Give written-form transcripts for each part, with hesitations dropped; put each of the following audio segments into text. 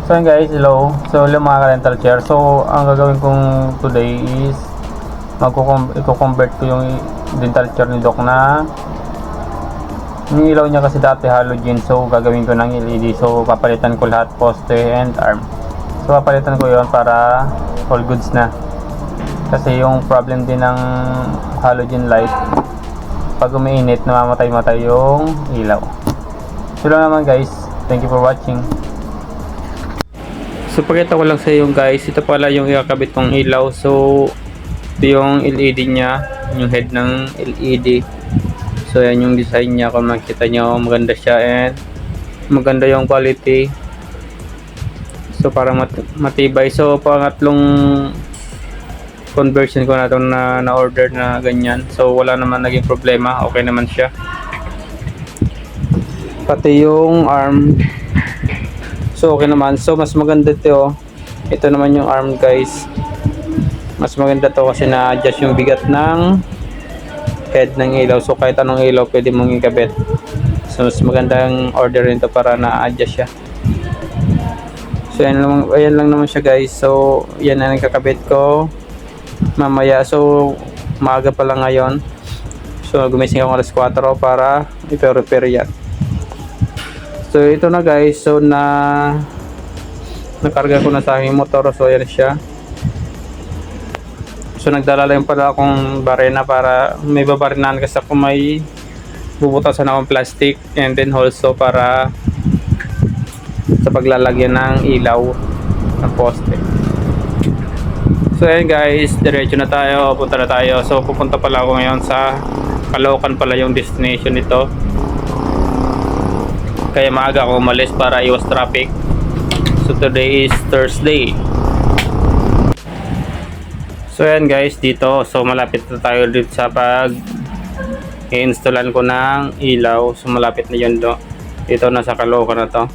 So yun guys, hello. So hello mga rental chair. So ang gagawin kong today is i-convert ko yung dental chair ni Doc na yung ilaw niya kasi dati halogen. So gagawin ko ng LED. So papalitan ko lahat, poste and arm. So papalitan ko yon para all goods na. Kasi yung problem din ng halogen light, pag umiinit namamatay-matay yung ilaw. So lang naman guys. Thank you for watching. So pakita ko lang sa iyo guys, ito pala yung ikakabit kong ilaw. So ito yung LED nya, yung head ng LED. So yan yung design nya, kung makita nyo maganda siya and maganda yung quality. So para matibay. So pangatlong conversion ko na ito na order na ganyan. So wala naman naging problema, okay naman siya. Pati yung arm, so okay naman. So mas maganda ito. Ito naman yung arm guys. Mas maganda to kasi na-adjust yung bigat ng head ng ilaw. So kahit anong ilaw pwede mong ikabit. So mas magandang order nito para na-adjust siya. So ayan lang naman siya guys. So yan na nakakabit ko mamaya. So maaga pa lang ngayon. So gumising ako alas 4 para i-repair yan. So ito na guys, so nakarga ko na sa aking motor. So ayan siya. So nagdala lang pala akong barena para may babarinahan kasi ako, may bubutasan akong plastic and then also para sa paglalagyan ng ilaw ng poste. So ayan guys, diretso na tayo, punta na tayo. So pupunta pala ako ngayon sa Caloocan pala yung destination nito. Kaya maaga ako umalis para iwas traffic. So today is Thursday. So ayan guys, dito. So malapit na tayo dito sa pag i-installan ko ng ilaw. So malapit na yun do. Dito na sa Caloocan na to.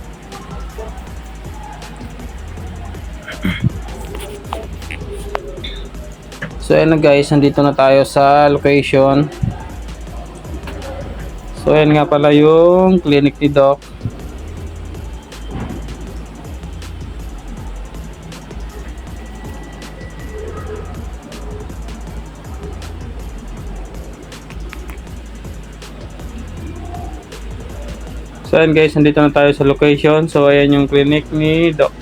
So ayan na guys, nandito na tayo sa location. So ayan nga pala yung clinic ni Doc. So ayan guys, nandito na tayo sa location. So ayan yung clinic ni Doc.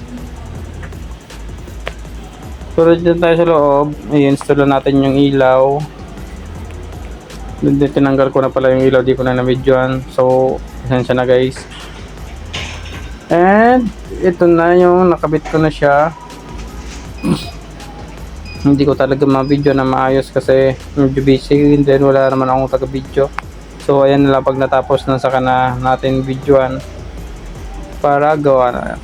So dito tayo sa loob. I-install natin yung ilaw. Tinanggal ko na pala yung ilaw, di ko na na-videoan. So pasensya na guys. And ito na yung nakabit ko na siya. Hindi ko talaga ma-video na maayos kasi medyo busy, and then wala naman akong taga-video. So ayan na lang, pag natapos na saka na natin videoan para gawa na.